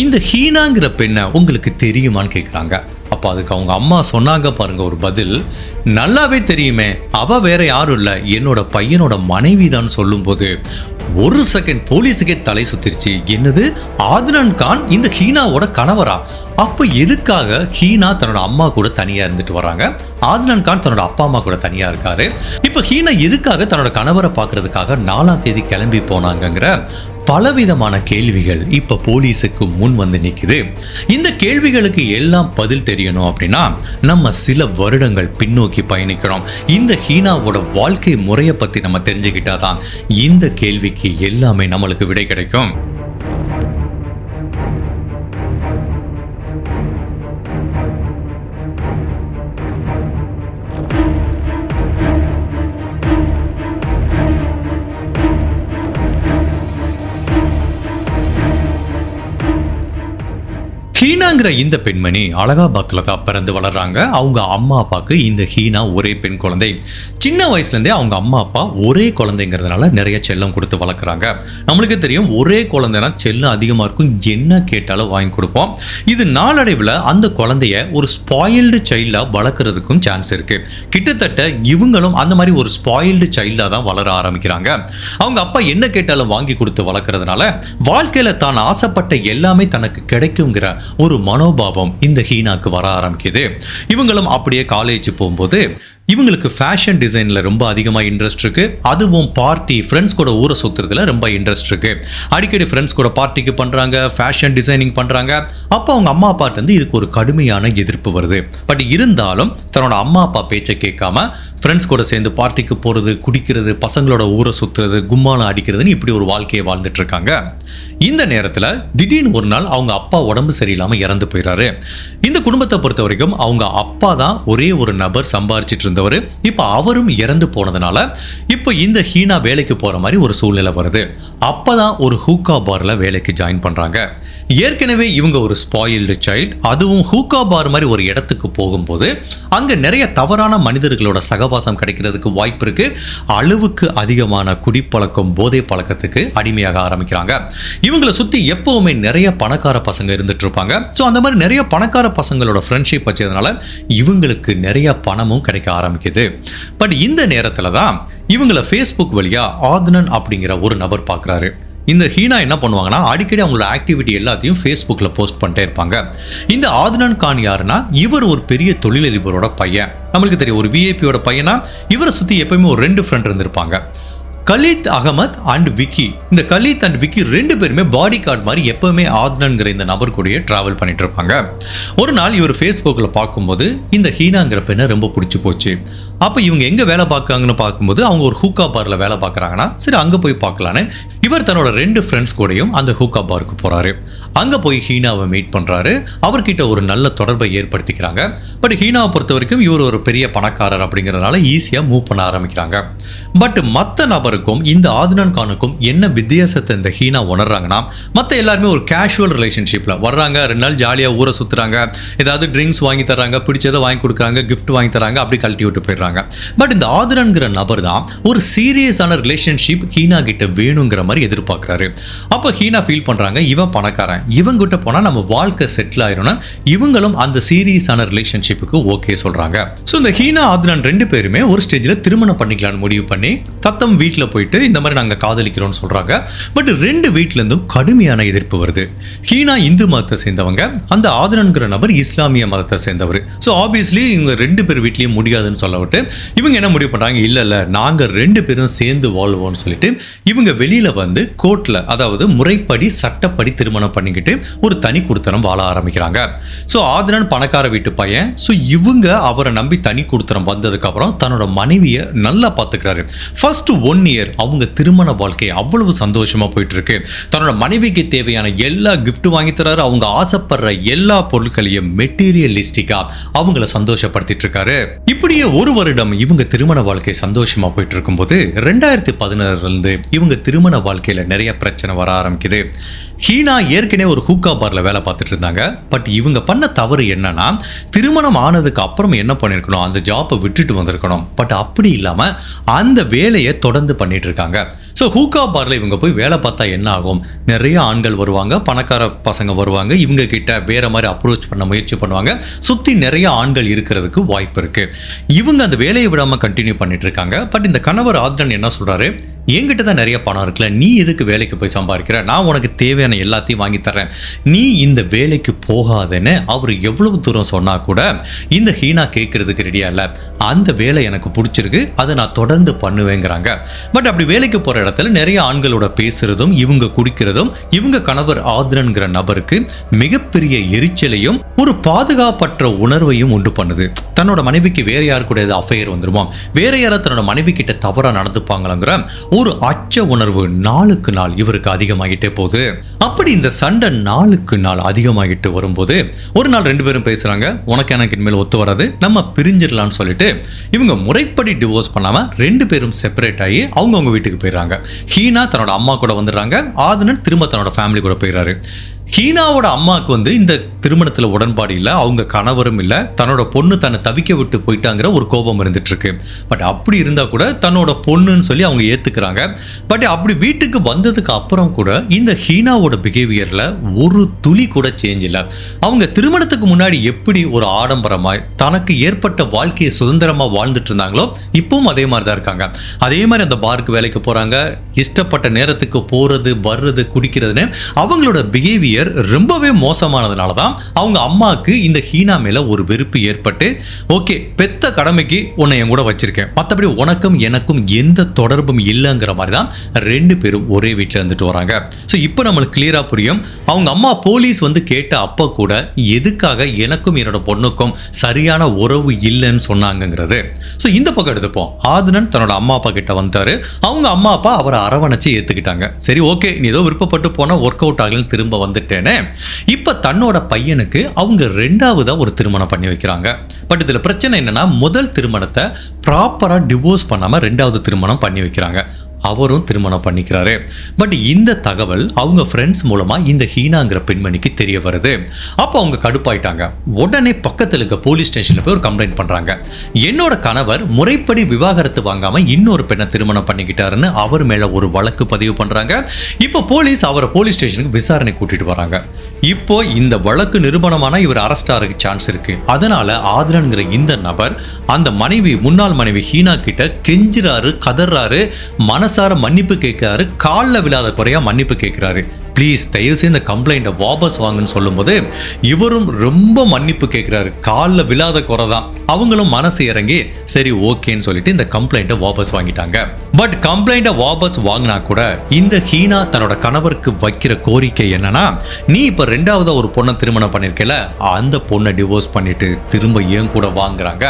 Speaker 1: இந்த ஹீனாங்கிற பெண்ணை உங்களுக்கு தெரியுமான்னு கேட்குறாங்க. அப்போ அதுக்கு அவங்க அம்மா சொன்னாங்க பாருங்க ஒரு பதில், நல்லாவே தெரியுமே, அவ வேற யாரும் இல்லை என்னோட பையனோட மனைவி தான் சொல்லும்போது ஒரு செகண்ட் போலீஸுக்கே தலை சுத்திருச்சு. என்னது, ஆத்னன் கான் இந்த ஹீனாவோட கணவரா? அப்போ எதுக்காக ஹீனா தன்னோட அம்மா கூட தனியா இருந்துட்டு வராங்க, ஆத்னன் கான் தன்னோட அப்பா அம்மா கூட தனியா இருக்காரு? இப்போ ஹீனா எதுக்காக தன்னோட கணவரை பார்க்கறதுக்காக 4ஆம் தேதி கிளம்பி போனாங்கங்கிற பலவிதமான கேள்விகள் இப்ப போலீஸுக்கு முன் வந்து நிக்குது. இந்த கேள்விகளுக்கு எல்லாம் பதில் தெரியணும் அப்படின்னா நம்ம சில வருடங்கள் பின்னோக்கி பயணிக்கிறோம். இந்த ஹீனாவோட வாழ்க்கை முறையை பத்தி நம்ம தெரிஞ்சுக்கிட்டாதான் இந்த கேள்விக்கு எல்லாமே நம்மளுக்கு விடை கிடைக்கும். ஹீனாங்கிற இந்த பெண்மணி அலகாபாத்தில் தான் பிறந்து வளர்றாங்க. அவங்க அம்மா அப்பாவுக்கு இந்த ஹீனா ஒரே பெண் குழந்தை. சின்ன வயசுலேருந்தே அவங்க அம்மா அப்பா ஒரே குழந்தைங்கிறதுனால நிறைய செல்லம் கொடுத்து வளர்க்குறாங்க. நம்மளுக்கு தெரியும் ஒரே குழந்தைனா செல்லம் அதிகமாக இருக்கும், என்ன கேட்டாலும் வாங்கி கொடுப்போம். இது நாளடைவில் அந்த குழந்தைய ஒரு ஸ்பாயில்டு சைல்டாக வளர்க்குறதுக்கும் சான்ஸ் இருக்கு. கிட்டத்தட்ட இவங்களும் அந்த மாதிரி ஒரு ஸ்பாயில்டு சைல்டாக தான் வளர ஆரம்பிக்கிறாங்க. அவங்க அப்பா என்ன கேட்டாலும் வாங்கி கொடுத்து வளர்க்குறதுனால வாழ்க்கையில் தான் ஆசைப்பட்ட எல்லாமே தனக்கு கிடைக்குங்கிற ஒரு மனோபாவம் இந்த ஹீனாக்கு வர ஆரம்பிக்குது. இவங்களும் அப்படியே காலேஜ் போகும்போது இவங்களுக்கு ஃபேஷன் டிசைனில் ரொம்ப அதிகமாக இன்ட்ரெஸ்ட் இருக்கு. அதுவும் பார்ட்டி ஃப்ரெண்ட்ஸ் கூட ஊரை சுற்றுறதுல ரொம்ப இன்ட்ரெஸ்ட் இருக்கு. அடிக்கடி ஃப்ரெண்ட்ஸ் கூட பார்ட்டிக்கு பண்ணுறாங்க, ஃபேஷன் டிசைனிங் பண்ணுறாங்க. அப்போ அவங்க அம்மா அப்பாட்டேருந்து இதுக்கு ஒரு கடுமையான எதிர்ப்பு வருது. பட் இருந்தாலும் தன்னோட அம்மா அப்பா பேச்சை கேட்காம ஃப்ரெண்ட்ஸ் கூட சேர்ந்து பார்ட்டிக்கு போகிறது, குடிக்கிறது, பசங்களோட ஊரை சுற்றுறது, கும்மாலம் அடிக்கிறதுன்னு இப்படி ஒரு வாழ்க்கையை வாழ்ந்துட்டு இருக்காங்க. இந்த நேரத்தில் திடீர்னு ஒரு நாள் அவங்க அப்பா உடம்பு சரியில்லாமல் இறந்து போயிடுறாரு. இந்த குடும்பத்தை பொறுத்த வரைக்கும் அவங்க அப்பா தான் ஒரே ஒரு நபர் சம்பாரிச்சிட்டு இருந்தவர். இப்போ அவரும் இறந்து போனதுனால இப்போ இந்த ஹீனா வேலைக்கு போற மாதிரி ஒரு சூழ்நிலை வருது. அப்பதான் ஒரு ஹூக்கா பார்ல வேலைக்கு ஜாயின் பண்றாங்க. ஏற்கனவே இவங்க ஒரு ஸ்பாயில்டு சைல்டு, அதுவும் ஹூக்கா பார் மாதிரி ஒரு இடத்துக்கு போகும்போது அங்க நிறைய தவறான மனிதர்களோட சகவாசம் கிடைக்கிறதுக்கு வாய்ப்பு இருக்கு. அளவுக்கு அதிகமான குடிப்பழக்கம், போதை பழக்கத்துக்கு அடிமையாக ஆரம்பிக்கிறாங்க. இவங்களை சுத்தி எப்பவுமே நிறைய பணக்கார பசங்க இருந்துட்டு இருப்பாங்க. ஸோ அந்த மாதிரி நிறைய பணக்கார பசங்களோட ஃப்ரெண்ட்ஷிப் வச்சதுனால இவங்களுக்கு நிறைய பணமும் கிடைக்க ஆரம்பிக்குது. பட் இந்த நேரத்தில் தான் இவங்களை ஃபேஸ்புக் வழியா ஆத்னன் அப்படிங்கிற ஒரு நபர் பார்க்குறாரு. இந்த ஹீனா என்ன பண்ணுவாங்கன்னா அடிக்கடி அவங்களோட ஆக்டிவிட்டி எல்லாத்தையும் ஃபேஸ்புக்கில் போஸ்ட் பண்ணிட்டே இருப்பாங்க. இந்த ஆத்னன் கான் யாருன்னா இவர் ஒரு பெரிய தொழிலதிபரோட பையன். நம்மளுக்கு தெரியும் ஒரு விஐபியோட பையனா. இவரை சுற்றி எப்பயுமே ஒரு 2 ஃப்ரெண்ட் இருந்திருப்பாங்க. கலீத் அகமத் அண்ட் விக்கி. இந்த கலீத் அண்ட் விக்கி ரெண்டு பேருமே பாடி கார்டு மாதிரி எப்பவுமே ஆத்னன்கிற இந்த நபர் கூடயே டிராவல் பண்ணிட்டு இருப்பாங்க. ஒரு நாள் இவர் ஃபேஸ்புக்கில் பார்க்கும்போது இந்த ஹீனாங்கிற பெண்ணை ரொம்ப பிடிச்சி போச்சு. அப்போ இவங்க எங்கே வேலை பார்க்காங்கன்னு பார்க்கும்போது அவங்க ஒரு ஹூக்கா பாரில் வேலை பார்க்குறாங்கன்னா சரி அங்கே போய் பார்க்கலான்னு இவர் தன்னோட 2 ஃப்ரெண்ட்ஸ் கூடயும் அந்த ஹூக்கா பாருக்கு போகிறாரு. அங்கே போய் ஹீனாவை மீட் பண்ணுறாரு. அவர்கிட்ட ஒரு நல்ல தொடர்பை ஏற்படுத்திக்கிறாங்க. பட் ஹீனாவை பொறுத்த வரைக்கும் இவர் ஒரு பெரிய பணக்காரர் அப்படிங்கிறதுனால ஈஸியாக மூவ் பண்ண ஆரம்பிக்கிறாங்க. பட் மற்ற நபருக்கும் இந்த ஆத்னான் கானுக்கும் என்ன வித்தியாசத்தை இந்த ஹீனா உணர்றாங்கன்னா, மற்ற எல்லாருமே ஒரு கேஷுவல் ரிலேஷன்ஷிப்பில் வர்றாங்க, 2 நாள் ஜாலியாக ஊரை சுற்றுறாங்க, ஏதாவது ட்ரிங்க்ஸ் வாங்கி தர்றாங்க, பிடிச்சதை வாங்கி கொடுக்குறாங்க, கிஃப்ட் வாங்கி தராங்க, அப்படி கழட்டி விட்டு போயிடுறாங்க. பட் இந்த ஆத்னான்கிற நபர் தான் ஒரு சீரியஸான ரிலேஷன்ஷிப் ஹீனா கிட்ட வேணுங்கிற மாதிரி எதிர்பார்க்குறாரு. அப்போ ஹீனா ஃபீல் பண்ணுறாங்க, இவன் பணக்காரன், இவங்க கிட்ட போனால் நம்ம வாழ்க்கை செட்டில் ஆயிரும்னா இவங்களும் அந்த சீரியஸான ரிலேஷன்ஷிப்புக்கு ஓகே சொல்கிறாங்க. ஸோ இந்த ஹீனா ஆத்னான் 2 பேருமே ஒரு ஸ்டேஜில் திருமணம் பண்ணிக்கலாம்னு முடிவு பண்ணி தத்தம் வீட்டில் போயிட்டு இந்த மாதிரி நாங்கள் காதலிக்கிறோம்னு சொல்கிறாங்க. பட் 2 வீட்டிலேருந்தும் கடுமையான எதிர்ப்பு வருது. ஹீனா இந்து மதத்தை சேர்ந்தவங்க, அந்த ஆத்னான்கிற நபர் இஸ்லாமிய மதத்தை சேர்ந்தவர். ஸோ ஆப்வியஸ்லி இவங்க 2 பேர் வீட்லேயும் முடியாதுன்னு சொல்ல விட்டு இவங்க என்ன முடிவு பண்ணுறாங்க, இல்லை நாங்கள் 2 பேரும் சேர்ந்து வாழ்வோம்னு சொல்லிட்டு இவங்க வெளியில் வந்து கோர்ட்டில், அதாவது முறைப்படி சட்டப்படி திருமணம் பண்ணிக்கிட்டு ஒரு தனி குடித்தனம் வாழ ஆரம்பிக்கிறாங்க. ஸோ ஆத்னான் பணக்கார வீட்டு பையன். ஸோ இவங்க அவரை நம்பி தனி குடித்தனம் வந்ததுக்கப்புறம் தன்னோட மனைவியை நல்லா பார்த்துக்கிறாரு. ஃபர்ஸ்ட் 1 இயர் அவங்க திருமண வாழ்க்கை அவ்வளவு சந்தோஷமாக போயிட்டு இருக்கு. தன்னோட மனைவிக்கு தேவையான எல்லா கிஃப்ட் வாங்கி தராரு. அவங்க ஆசைப்படுற எல்லா பொருட்களையும் மெட்டீரியலிஸ்டிக்கா அவங்கள சந்தோஷப்படுத்திட்டு இருக்காரு. இப்படியே 1 வருடம் இவங்க திருமண வாழ்க்கை சந்தோஷமா போயிட்டு இருக்கும்போது 2016 இவங்க திருமண வாழ்க்கையில நிறைய பிரச்சனை வர ஆரம்பிக்குது. ஹீனா ஏற்கனவே ஒரு ஹூக்கா பார்ல வேலை பார்த்துட்டு இருந்தாங்க. பட் இவங்க பண்ண தவறு என்னன்னா, திருமணம் ஆனதுக்கு அப்புறம் என்ன பண்ணிருக்கணும், அந்த ஜாப்பை விட்டுட்டு வந்திருக்கணும். பட் அப்படி இல்லாம அந்த வேலையை தொடர்ந்து பண்ணிட்டு இருக்காங்க. ஸோ ஹூக்கா பார்ல இவங்க போய் வேலை பார்த்தா என்ன ஆகும், நிறைய ஆண்கள் வருவாங்க, பணக்கார பசங்க வருவாங்க, இவங்க கிட்ட வேற மாதிரி அப்ரோச் பண்ண முயற்சி பண்ணுவாங்க. சுத்தி நிறைய ஆண்கள் இருக்கிறதுக்கு வாய்ப்பு இருக்கு. இவங்க அந்த வேலையை விடாம கண்டினியூ பண்ணிட்டு இருக்காங்க. பட் இந்த கணவர் ஆத்னான் என்ன சொல்றாரு, என்கிட்ட தான் நிறைய பணம் இருக்குல்ல, நீ எதுக்கு வேலைக்கு போய் சம்பாதிக்கிற, நான் உனக்கு தேவையான எல்லாத்தையும் வாங்கி தர்றேன், நீ இந்த வேலைக்கு போகாதேன்னு அவர் எவ்வளவு தூரம் சொன்னா கூட இந்த ஹீனா கேட்கறதுக்கு ரெடியா இல்லை. அந்த வேலை எனக்கு பிடிச்சிருக்கு, அதை நான் தொடர்ந்து பண்ணுவேங்கிறாங்க. பட் அப்படி வேலைக்கு போற இடத்துல நிறைய ஆண்களோட பேசுறதும் இவங்க குடிக்கிறதும் இவங்க கணவர் ஆத்னான்கிற நபருக்கு மிகப்பெரிய எரிச்சலையும் ஒரு பாதுகாப்பற்ற உணர்வையும் உண்டு பண்ணுது. தன்னோட மனைவிக்கு வேற யாரு கூட அஃபையர் வந்துருமா, வேற யாராவது தன்னோட மனைவி கிட்ட தவறா நடந்துப்பாங்களாங்கிற ஒரு அச்ச உணர்வு நாளுக்கு நாள் இவருக்கு அதிகமாகிட்டே போகுது. அப்படி இந்த சண்டை நாளுக்கு நாள் அதிகமாகிட்டு வரும்போது ஒரு நாள் 2 பேரும் பேசுறாங்க, உனக்கு எனக்கு இனிமேல் ஒத்து வராது, நம்ம பிரிஞ்சிடலாம்னு சொல்லிட்டு இவங்க முறைப்படி டிவோர்ஸ் பண்ணாம 2 பேரும் செப்பரேட் ஆகி அவங்கவுங்க வீட்டுக்கு போயிடுறாங்க. ஹீனா தன்னோட அம்மா கூட வந்துடுறாங்க, ஆத்னான் திரும்ப தன்னோட ஃபேமிலி கூட போயிடுறாரு. ஹீனாவோட அம்மாவுக்கு இந்த திருமணத்தில் உடன்பாடு இல்லை, அவங்க கணவரும் இல்லை, தன்னோட பொண்ணு தன்னை தவிக்க விட்டு போயிட்டாங்கிற ஒரு கோபம் இருந்துட்டு இருக்கு. பட் அப்படி இருந்தா கூட தன்னோட பொண்ணுன்னு சொல்லி அவங்க ஏத்துக்கிறாங்க. பட் அப்படி வீட்டுக்கு வந்ததுக்கு அப்புறம் கூட இந்த ஹீனாவோட பிஹேவியர்ல ஒரு துளி கூட சேஞ்ச் இல்லை. அவங்க திருமணத்துக்கு முன்னாடி எப்படி ஒரு ஆடம்பரமாய் தனக்கு ஏற்பட்ட வாழ்க்கையை சுதந்திரமா வாழ்ந்துட்டு இருந்தாங்களோ இப்பவும் அதே மாதிரி தான் இருக்காங்க. அதே மாதிரி அந்த பாருக்கு வேலைக்கு போறாங்க, இஷ்டப்பட்ட நேரத்துக்கு போறது வர்றது குடிக்கிறதுன்னு அவங்களோட பிஹேவியர் ரொம்பவே மோசமானதுனால தான் அவங்க அம்மாவுக்கு இந்த ஹீனா மேல ஒரு வெறுப்பு ஏற்பட்டு, ஓகே பெத்த கடமைக்கு உன்னை என் கூட வச்சிருக்கேன், மற்றபடி உனக்கும் எனக்கும் எந்த தொடர்பும் இல்லைங்கிற மாதிரி தான் 2 பேரும் ஒரே வீட்டில் இருந்துட்டு வராங்க. ஸோ இப்போ நம்மளுக்கு கிளியரா புரியும், அவங்க அம்மா போலீஸ் கேட்ட அப்போ கூட எதுக்காக எனக்கும் என்னோட பொண்ணுக்கும் சரியான உறவு இல்லைன்னு சொன்னாங்கிறது. ஸோ இந்த பக்கம் எடுத்துப்போம், ஆத்னான் தன்னோட அம்மா அப்பா கிட்ட வந்தாரு. அவங்க அம்மா அப்பா அவரை அரவணைச்சு ஏத்துக்கிட்டாங்க. சரி ஓகே, நீ ஏதோ விருப்பப்பட்டு போனா ஒர்க் அவுட் ஆகலன்னு திரும்ப வந்துட்டேன்னு இப்ப தன்னோட பையனுக்கு அவங்க 2ஆவதா ஒரு திருமணம் பண்ணி வைக்கிறாங்க. பட் இதுல பிரச்சனை என்னன்னா, முதல் திருமணத்தை ப்ராப்பரா டிவோர்ஸ் பண்ணாம 2ஆவது திருமணம் பண்ணி வைக்கிறாங்க. அவரும் திருமணம் பண்ணிக்கிறாரு. பட் இந்த தகவல் அவங்க ஃப்ரெண்ட்ஸ் மூலமா இந்த ஹீனாங்கிற பெண்மணிக்கு தெரிய வருது. அப்போ அவங்க கடுப்பாயிட்டாங்க. உடனே பக்கத்தில் இருக்க போலீஸ் ஸ்டேஷன்ல போய் ஒரு கம்ப்ளைண்ட் பண்றாங்க, என்னோட கணவர் முறைப்படி விவாகரத்து வாங்காம இன்னொரு பெண்ணை திருமணம் பண்ணிக்கிட்டாருன்னு அவர் மேல ஒரு வழக்கு பதிவு பண்றாங்க. இப்போ போலீஸ் அவரை போலீஸ் ஸ்டேஷனுக்கு விசாரணை கூட்டிட்டு வராங்க. இப்போ இந்த வழக்கு நிரூபணமான இவர் அரெஸ்ட் ஆகிறதுக்கு சான்ஸ் இருக்கு. அதனால ஆத்னான்கிற இந்த நபர் அந்த மனைவி, முன்னாள் மனைவி ஹீனா கிட்ட கெஞ்சுறாரு, கதறாரு, மனசார மன்னிப்பு கேட்கிறாரு, காலில் விழாத குறையா மன்னிப்பு கேட்கிறாரு. ப்ளீஸ் தயவுசெய்து இந்த கம்ப்ளைண்ட்டை வாபஸ் வாங்குன்னு சொல்லும்போது இவரும் ரொம்ப மன்னிப்பு கேட்குறாரு. காலில் விழாத குறை தான். அவங்களும் மனசு இறங்கி சரி ஓகேன்னு சொல்லிட்டு இந்த கம்ப்ளைண்ட்டை வாபஸ் வாங்கிட்டாங்க. பட் கம்ப்ளைண்ட்டை வாபஸ் வாங்கினா கூட இந்த ஹீனா தன்னோட கணவருக்கு வைக்கிற கோரிக்கை என்னன்னா, நீ இப்போ ரெண்டாவது ஒரு பொண்ணை திருமணம் பண்ணிருக்கல, அந்த பொண்ணை டிவோர்ஸ் பண்ணிட்டு திரும்ப ஏன் கூட வாங்குறாங்க.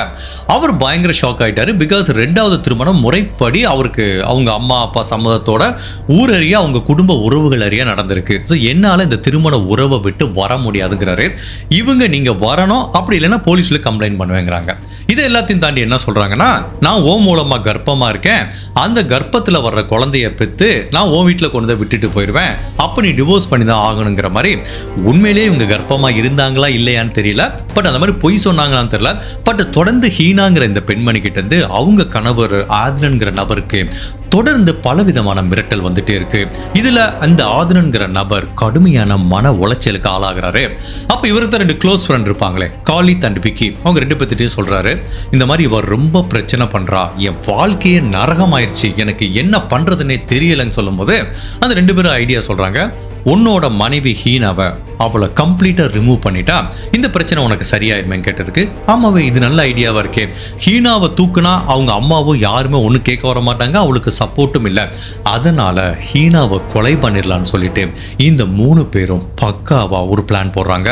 Speaker 1: அவர் பயங்கர ஷாக் ஆயிட்டாரு. பிகாஸ் ரெண்டாவது திருமணம் முறைப்படி அவருக்கு அவங்க அம்மா அப்பா சம்மதத்தோட ஊரறிய அவங்க குடும்ப உறவுகள் அறிய நடந்திருக்கு. ஸோ என்னால் இந்த திருமண உறவை விட்டு வர முடியாதுங்கிறாரு. இவங்க நீங்க வரணும், அப்படி இல்லைன்னா போலீஸ்ல கம்ப்ளைண்ட் பண்ணுவேங்கிறாங்க. இதை எல்லாத்தையும் தாண்டி என்ன சொல்றாங்கன்னா, நான் ஓ மூலமா கர்ப்பமா இருக்கேன், அந்த கர்ப்பத்தில் வர்ற குழந்தைய பெற்று நான் ஓ வீட்டில் கொண்டு வந்து விட்டுட்டு போயிடுவேன், அப்போ நீ டிவோர்ஸ் பண்ணி தான் ஆகணுங்கிற மாதிரி. உண்மையிலேயே இவங்க கர்ப்பமா இருந்தாங்களா இல்லையான்னு தெரியல, பட் அந்த மாதிரி பொய் சொன்னாங்களான்னு தெரியல. பட் தொடர்ந்து ஹீனாங்கிற இந்த பெண்மணி கிட்ட இருந்து அவங்க கணவர் ஆத்னன்கிற நபருக்கு தொடர்ந்து பலவிதமான மிரட்டல் வந்துட்டே இருக்கு. இதுல அந்த ஆத்னன்கிற நபர் கடுமையான மன உளைச்சலுக்கு ஆளாகிறாரு. அப்ப இவருக்கு ரெண்டு க்ளோஸ் ஃப்ரெண்ட் இருப்பாங்களே, காலித் அண்ட் விக்கி, அவங்க ரெண்டு பேர்த்திட்டே சொல்றாரு, இந்த மாதிரி இவர் ரொம்ப பிரச்சனை பண்றா, என் வாழ்க்கையே நரகமாயிருச்சு, எனக்கு என்ன பண்றதுன்னே தெரியலன்னு சொல்லும் போது அந்த ரெண்டு பேரும் ஐடியா சொல்றாங்க, உன்னோட மனைவி ஹீனாவை அவளை கம்ப்ளீட்டா ரிமூவ் பண்ணிட்டா இந்த பிரச்சனை உனக்கு சரியாயிருமே கேட்டதுக்கு, ஆமாவே இது நல்ல ஐடியாவா இருக்கே, ஹீனாவை தூக்குனா அவங்க அம்மாவும் யாருமே ஒன்றும் கேட்க வர மாட்டாங்க, அவளுக்கு சப்போர்ட்டும் இல்லை, அதனால ஹீனாவை கொலை பண்ணிடலான்னு சொல்லிட்டு இந்த 3 பேரும் பக்காவா ஒரு பிளான் போடுறாங்க.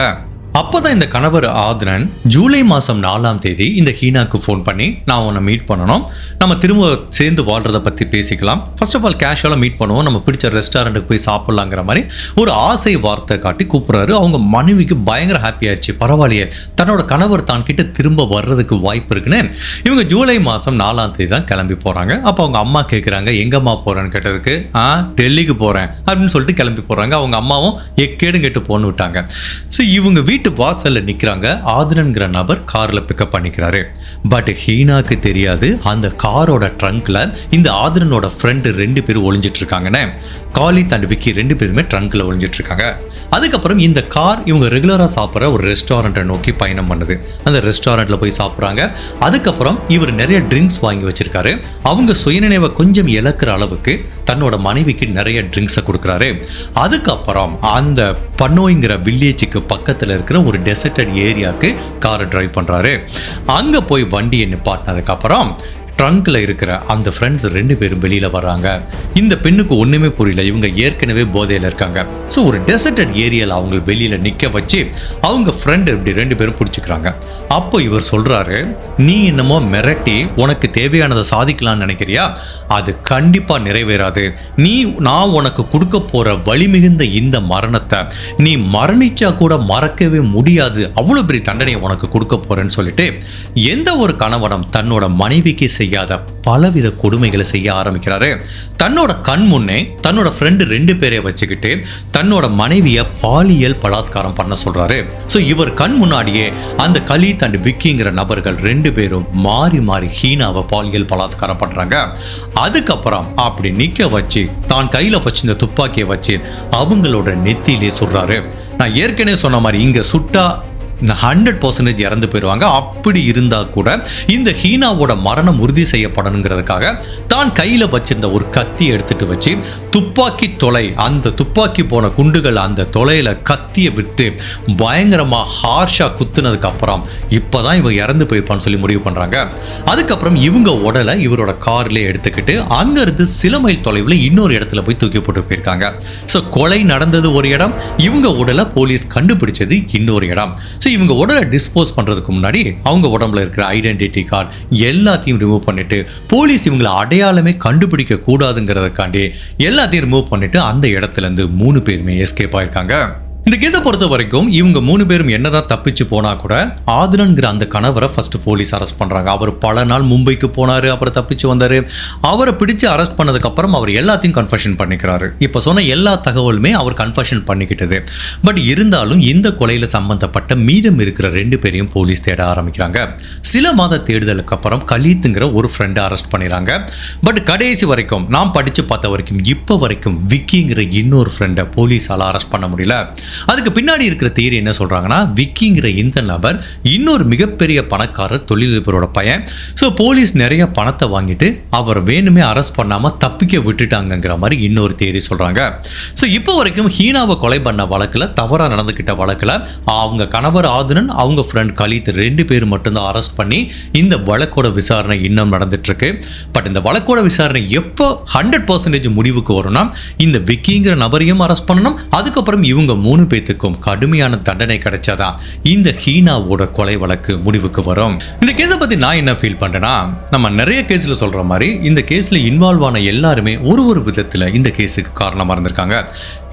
Speaker 1: அப்போதான் இந்த கணவர் ஆத்னன் ஜூலை மாதம் 4ஆம் தேதி இந்த ஹீனாக்கு ஃபோன் பண்ணி, நான் உன்னை மீட் பண்ணணும், நம்ம திரும்ப சேர்ந்து வாழ்றதை பற்றி பேசிக்கலாம், ஃபர்ஸ்ட் ஆஃப் ஆல் கேஷுவலாக மீட் பண்ணுவோம், நம்ம பிடிச்ச ரெஸ்டாரண்ட்டுக்கு போய் சாப்பிட்லாங்கிற மாதிரி ஒரு ஆசை வார்த்தை காட்டி கூப்பிட்றாரு. அவங்க மனைவிக்கு பயங்கர ஹாப்பி ஆயிடுச்சு. பரவாயில்லையே, தன்னோட கணவர் தான் கிட்ட திரும்ப வர்றதுக்கு வாய்ப்பு இருக்குன்னு இவங்க ஜூலை மாதம் 4ஆம் தேதி தான் கிளம்பி போகிறாங்க. அப்போ அவங்க அம்மா கேட்குறாங்க, எங்கம்மா போகிறேன்னு கேட்டதுக்கு, டெல்லிக்கு போகிறேன் அப்படின்னு சொல்லிட்டு கிளம்பி போகிறாங்க. அவங்க அம்மாவும் எக்கேடும் கேட்டு போன்னு விட்டாங்க. ஸோ இவங்க வீட்டு வாசல்ல நிக்கிறாங்க. ஆத்னன்கிற நபர் கார்ல பிக்கப் பண்ணிக்கிறாரு. பட் ஹீனாக்கு தெரியாது அந்த காரோட ட்ரங்க்ல இந்த ஆத்னனோட ஃப்ரெண்ட் 2 பேரும் ஒளிஞ்சிட்டு இருக்காங்கன்னு. காலித் அண்ட் விக்கி 2 பேருமே ட்ரங்க்ல ஒளிஞ்சிட்டு இருக்காங்க. அதுக்கப்புறம் இந்த கார் இவங்க ரெகுலரா சாப்பிட்ற ஒரு ரெஸ்டாரண்ட்டை நோக்கி பயணம் பண்ணுது. அந்த ரெஸ்டாரண்ட்ல போய் சாப்பிட்றாங்க. அதுக்கப்புறம் இவர் நிறைய ட்ரிங்க்ஸ் வாங்கி வச்சிருக்காரு. அவங்க சுயநினைவை கொஞ்சம் இழக்கிற அளவுக்கு தன்னோட மனைவிக்கு நிறைய ட்ரிங்க்ஸை கொடுக்குறாரு. அதுக்கப்புறம் அந்த பன்னோய்ங்கிற வில்லேஜுக்கு பக்கத்தில் இருக்கிற ஒரு டெசர்டட் ஏரியாவுக்கு காரை டிரைவ் பண்ணுறாரு. அங்கே போய் வண்டியை நிப்பாட்டினதுக்கு அப்புறம் ட்ரங்க்ல இருக்கிற அந்த ஃப்ரெண்ட்ஸ் 2 பேரும் வெளியில வர்றாங்க. இந்த பெண்ணுக்கு ஒண்ணுமே புரியல, இவங்க ஏற்கனவே போதையில இருக்காங்க. ஸோ ஒரு டெசர்டட் ஏரியால அவங்க வெளியில நிக்க வச்சு அவங்க ஃப்ரெண்ட் இப்படி 2 பேரும் பிடிச்சிக்கிறாங்க. அப்போ இவர் சொல்றாரு, நீ என்னமோ மிரட்டி உனக்கு தேவையானதை சாதிக்கலாம்னு நினைக்கிறியா, அது கண்டிப்பா நிறைவேறாது, நான் உனக்கு கொடுக்க போற வலிமிகுந்த இந்த மரணத்தை நீ மரணிச்சா கூட மறக்கவே முடியாது, அவ்வளவு பெரிய தண்டனையை உனக்கு கொடுக்க போறேன்னு சொல்லிட்டு எந்த ஒரு கணவனும் தன்னோட மனைவிக்கு செய்யாத பலவித கொடுமைகளை செய்ய ஆரம்பிக்கிறாரு. தன்னோட கண் முன்னே தன்னோட ஃப்ரெண்டு 2 பேரை வச்சுக்கிட்டு தன்னோட மனைவியை பாலியல் பலாத்காரம் பண்ண சொல்றாரு. ஸோ இவர் கண் முன்னாடியே அந்த கலீத் அண்ட் விக்கிங்கிற நபர்கள் 2 பேரும் மாறி மாறி ஹீனாவை பாலியல் பலாத்காரம் பண்றாங்க. அதுக்கப்புறம் அப்படி நிக்க வச்சு தான் கையில வச்சிருந்த துப்பாக்கியை வச்சு அவங்களோட நெத்தியிலே சுடுறாரு. நான் ஏற்கனவே சொன்ன மாதிரி இங்க சுட்டா 100% இறந்து போயிடுவாங்க. அப்படி இருந்தா கூட இந்த ஹீனாவோட மரணம் உறுதி செய்யப்படணுங்கிறதுக்காக தான் கையில வச்சிருந்த ஒரு கத்தி எடுத்துட்டு வச்சு துப்பாக்கி தொலை, அந்த துப்பாக்கி போன குண்டுகள் அந்த தொலையில கத்தியை விட்டு பயங்கரமா ஹார்ஷா குத்துனதுக்கு அப்புறம் இப்பதான் இவங்க இறந்து போயிருப்பான்னு சொல்லி முடிவு பண்றாங்க. அதுக்கப்புறம் இவங்க உடலை இவரோட கார்ல எடுத்துக்கிட்டு அங்க இருந்து சில மைல் தொலைவில் இன்னொரு இடத்துல போய் தூக்கி போட்டு போயிருக்காங்க. ஸோ கொலை நடந்தது ஒரு இடம், இவங்க உடலை போலீஸ் கண்டுபிடிச்சது இன்னொரு இடம். இவங்க உடலை டிஸ்போஸ் பண்றதுக்கு முன்னாடி அவங்க உடம்புல இருக்கிற ஐடென்டிட்டி கார்டு எல்லாத்தையும் ரிமூவ் பண்ணிட்டு போலீஸ் இவங்களை அடையாளமே கண்டுபிடிக்க கூடாதுங்கிறதுக்காண்டி எல்லாத்தையும் ரிமூவ் பண்ணிட்டு அந்த இடத்துல இருந்து 3 பேருமே எஸ்கேப் ஆயிருக்காங்க. இந்த கேஸை பொறுத்த வரைக்கும் இவங்க 3 பேரும் என்னதான் தப்பிச்சு போனா கூட ஆத்னன்கிற அந்த கணவரை ஃபர்ஸ்ட் போலீஸ் அரெஸ்ட் பண்றாங்க. அவர் பல நாள் மும்பைக்கு போனாரு, அப்புறம் தப்பிச்சு வந்தாரு. அவரை பிடிச்சு அரெஸ்ட் பண்ணதுக்கு அப்புறம் அவர் எல்லாத்தையும் கன்ஃபெஷன் பண்ணிக்கிறாரு. இப்ப சொன்ன எல்லா தகவலுமே அவர் கன்ஃபெஷன் பண்ணிக்கிட்டது. பட் இருந்தாலும் இந்த கொலையில சம்பந்தப்பட்ட மீதம் இருக்கிற 2 பேரையும் போலீஸ் தேட ஆரம்பிக்கிறாங்க. சில மாத தேடுதலுக்கு அப்புறம் கலீத்துங்கிற ஒரு ஃப்ரெண்டை அரெஸ்ட் பண்ணிடுறாங்க. பட் கடைசி வரைக்கும் நான் படிச்சு பார்த்த வரைக்கும் இப்ப வரைக்கும் விக்கிங்கிற இன்னொரு ஃப்ரெண்டை போலீஸால அரெஸ்ட் பண்ண முடியல. அதுக்கு பின்னாடி இருக்கிற தியரி என்ன சொல்றாங்கன்னா, விக்கிங்கிற இந்த நபர் இன்னொரு மிகப்பெரிய பணக்காரர், தொழிலதிபரோட பையன். ஸோ போலீஸ் நிறைய பணத்தை வாங்கிட்டு அவர் வேணுமே அரெஸ்ட் பண்ணாம தப்பிக்க விட்டுட்டாங்கிற மாதிரி இன்னொரு தியரி சொல்றாங்க. ஸோ இப்போ வரைக்கும் ஹீனாவை கொலை பண்ண வழக்கில், தவறாக நடந்துக்கிட்ட வழக்கில் அவங்க கணவர் ஆதினன், அவங்க ஃப்ரெண்ட் கலித் 2 பேர் மட்டும்தான் அரெஸ்ட் பண்ணி இந்த வழக்கோட விசாரணை இன்னும் நடந்துட்டு இருக்கு. பட் இந்த வழக்கோட விசாரணை எப்போ 100% முடிவுக்கு வரும்னா, இந்த விக்கிங்கிற நபரையும் அரெஸ்ட் பண்ணணும், அதுக்கப்புறம் இவங்க 3 பேத்துக்கும் கடுமையான தண்டனை கிடைச்சாதான் இந்த ஹீனாவோட கொலை வழக்கு முடிவுக்கு வரும். இந்த கேஸை பத்தி நான் என்ன ஃபீல் பண்றேன்னா, நம்ம நிறைய கேஸ்ல சொல்ற மாதிரி இந்த கேஸ்ல இன்வால்வ் ஆன எல்லாருமே ஒரு விதத்துல இந்த கேஸுக்கு காரணமா இருந்திருக்காங்க.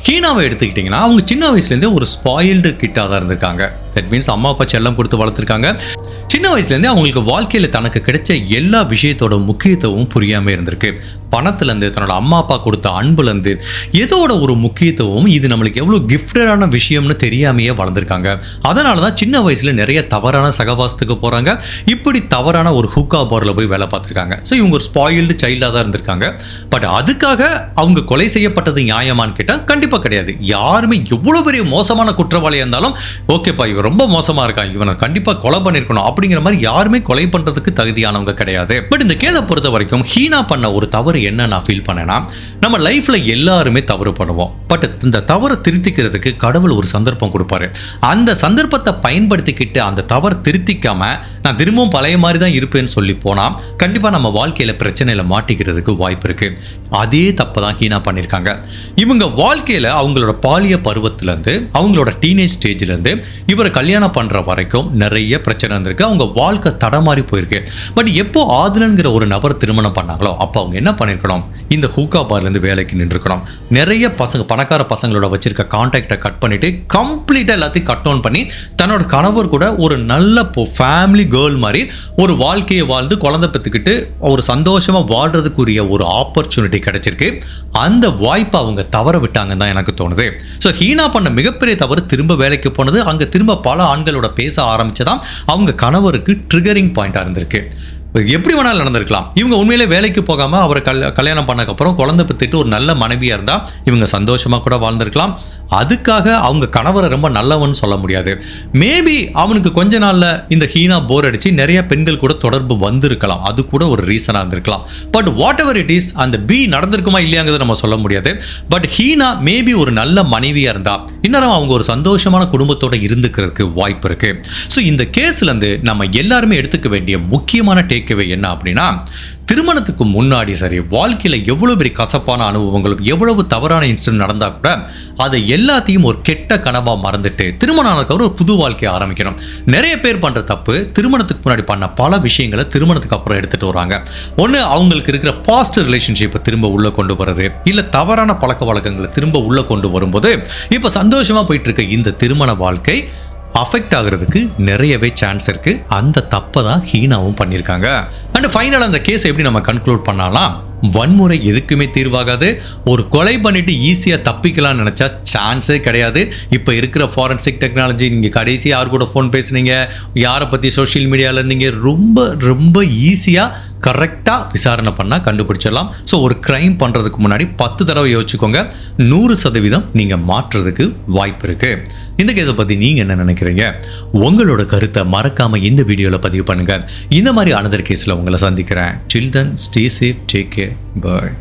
Speaker 1: ஹீனாவை எடுத்துக்கிட்டிங்கன்னா, அவங்க சின்ன வயசுலேருந்தே ஒரு ஸ்பாயில்டு கிட்டாக தான் இருந்திருக்காங்க. தட் மீன்ஸ் அம்மா அப்பா செல்லம் கொடுத்து வளர்த்துருக்காங்க. சின்ன வயசுலேருந்தே அவங்களுக்கு வாழ்க்கையில் தனக்கு கிடைச்ச எல்லா விஷயத்தோட முக்கியத்துவம் புரியாமல் இருந்திருக்கு. பணத்துலேருந்து, தன்னோட அம்மா அப்பா கொடுத்த அன்புலேருந்து, எதோட ஒரு முக்கியத்துவம் இது நம்மளுக்கு எவ்வளோ கிஃப்டடான விஷயம்னு தெரியாமையே வளர்ந்துருக்காங்க. அதனால தான் சின்ன வயசில் நிறைய தவறான சகவாசத்துக்கு போகிறாங்க. இப்படி தவறான ஒரு ஹூக்கா பாரில் போய் வேலை பார்த்துருக்காங்க. ஸோ இவங்க ஒரு ஸ்பாயில்டு சைல்டாக தான் இருந்திருக்காங்க. பட் அதுக்காக அவங்க கொலை செய்யப்பட்டது நியாயமானு கேட்டால் கண்டிப்பாக கிடையாது. யாருமே எவ்வளோ பெரிய மோசமான குற்றவாளியாக இருந்தாலும், ஓகேப்பா இவன் ரொம்ப மோசமாக இருக்கான், இவனை கண்டிப்பாக கொலை பண்ணியிருக்கணும் அப்படிங்கிற மாதிரி யாருமே கொலை பண்ணுறதுக்கு தகுதியானவங்க கிடையாது. பட் இந்த கேஸை பொறுத்த வரைக்கும் ஹீனா பண்ண ஒரு தவறு என்ன நான் ஃபீல் பண்ணேன்னா, நம்ம லைஃப்ல எல்லாருமே தவறு பண்ணுவோம். பட் இந்த தவறை திருத்திக்கிறதுக்கு கடவுள் ஒரு சந்தர்ப்பம் கொடுப்பாரு. அந்த சந்தர்ப்பத்தை பயன்படுத்திக்கிட்டு அந்த தவறை திருத்திக்காம நான் திரும்பவும் பழைய மாதிரி தான் இருப்பேன்னு சொல்லி போனா கண்டிப்பா நம்ம வாழ்க்கையில பிரச்சனையில மாட்டிக்கிறதுக்கு வாய்ப்பு இருக்கு. அதே தப்பு தான் ஹீனா பண்ணியிருக்காங்க. இவங்க வாழ்க்கையில அவங்களோட பாலிய பருவத்திலேருந்து, அவங்களோட டீனேஜ் ஸ்டேஜ்லேருந்து இவரை கல்யாணம் பண்ற வரைக்கும் நிறைய பிரச்சனை இருந்திருக்கு. அவங்க வாழ்க்கை தடமாறி போயிருக்கு. பட் எப்போ ஆதிலன்கிற ஒரு நபர் திருமணம் பண்ணாங்களோ அப்போ அவங்க என்ன பண்ணிருக்கணும், இந்த ஹூக்கா பார்லேருந்து வேலைக்கு நின்றுக்கணும். நிறைய பசங்க, பணக்கார பசங்களோட வச்சிருக்க கான்டாக்டை கட் பண்ணிட்டு கம்ப்ளீட்டாக எல்லாத்தையும் கட் டவுன் பண்ணி தன்னோட கணவர் கூட ஒரு நல்ல ஃபேமிலி கேர்ள் மாதிரி ஒரு வாழ்க்கையை வாழ்ந்து குழந்தை பெற்றுக்கிட்டு ஒரு சந்தோஷமாக வாழ்றதுக்குரிய ஒரு ஆப்பர்ச்சுனிட்டி கிடைச்சிருக்கு. அந்த வாய்ப்பை அவங்க தவற விட்டாங்கன்னு தான் எனக்கு தோணுது. ஸோ ஹீனா பண்ண மிகப்பெரிய தவறு திரும்ப வேலைக்கு போனது. அங்கே திரும்ப பல ஆண்களோட பேச ஆரம்பிச்சதான் அவங்க கணவருக்கு ட்ரிகரிங் பாயிண்டாக இருந்திருக்கு. எப்படி வேணாலும் நடந்திருக்கலாம். இவங்க உண்மையிலே வேலைக்கு போகாம அவரை கல்யாணம் பண்ணக்கப்புறம் குழந்தை பெற்றுட்டு ஒரு நல்ல மனைவியா இருந்தா இவங்க சந்தோஷமா கூட வாழ்ந்திருக்கலாம். அதுக்காக அவங்க கணவரை ரொம்ப நல்லவன்னு சொல்ல முடியாது. மேபி அவனுக்கு கொஞ்ச நாள்ல இந்த ஹீனா போர் அடிச்சு நிறைய பெண்கள் கூட தொடர்பு வந்திருக்கலாம். அது கூட ஒரு ரீசனா இருந்திருக்கலாம். But what ever it is, அந்த பி நடந்திருக்குமா இல்லையாங்கிறத நம்ம சொல்ல முடியாது. பட் ஹீனா மேபி ஒரு நல்ல மனைவியா இருந்தா இன்னும் அவங்க ஒரு சந்தோஷமான குடும்பத்தோட இருந்துக்கிறதுக்கு வாய்ப்பு இருக்கு. ஸோ இந்த கேஸ்ல இருந்து நம்ம எல்லாருமே எடுத்துக்க வேண்டிய முக்கியமான டேக்அவே என்ன அப்படின்னா, திருமணத்துக்கு முன்னாடி சரி வாழ்க்கையில எவ்வளவு பெரிய கசப்பான அனுபவங்களும் எவ்வளவு தவறான இன்சிடென்ட் நடந்தா கூட அதை எல்லாத்தையும் ஒரு கெட்ட கனவா மறந்துட்டு திருமணம் ஆனதுக்கப்புறம் ஒரு புது வாழ்க்கையை ஆரம்பிக்கணும். நிறைய பேர் பண்ற தப்பு, திருமணத்துக்கு முன்னாடி பண்ண பல விஷயங்களை திருமணத்துக்கு அப்புறம் எடுத்துட்டு வராங்க. ஒன்று அவங்களுக்கு இருக்கிற பாஸ்ட் ரிலேஷன்ஷிப்பை திரும்ப உள்ள கொண்டு வர்றது, இல்லை தவறான பழக்க வழக்கங்களை திரும்ப உள்ள கொண்டு வரும்போது இப்போ சந்தோஷமா போயிட்டு இருக்க இந்த திருமண வாழ்க்கை அஃபெக்ட் ஆகிறதுக்கு நிறையவே சான்ஸ் இருக்கு. அந்த தப்பை தான் ஹீனாவும் பண்ணியிருக்காங்க. அண்ட் ஃபைனல் அந்த கேஸ் எப்படி நம்ம கன்க்ளூட் பண்ணலாம், வன்முறை எதுக்குமே தீர்வாகாது. ஒரு கொலை பண்ணிட்டு ஈஸியாக தப்பிக்கலாம்னு நினச்சா சான்ஸே கிடையாது. இப்போ இருக்கிற ஃபாரன்சிக் டெக்னாலஜி, நீங்கள் கடைசி யார் கூட ஃபோன் பேசுனீங்க, யாரை பற்றி சோஷியல் மீடியாவில் இருந்தீங்க, ரொம்ப ரொம்ப ஈஸியாக கரெக்டாக விசாரணை பண்ணால் கண்டுபிடிச்சிடலாம். ஸோ ஒரு க்ரைம் பண்ணுறதுக்கு முன்னாடி 10 தடவை யோசிச்சுக்கோங்க. 100% நீங்கள் மாற்றுறதுக்கு வாய்ப்பு இருக்குது. இந்த கேஸை பற்றி நீங்கள் என்ன நினைக்கிறீங்க? உங்களோட கருத்தை மறக்காமல் இந்த வீடியோவில் பதிவு பண்ணுங்கள். இந்த மாதிரி அனதர் கேஸில் உங்களை சந்திக்கிறேன். Till then, stay safe, take care, bye.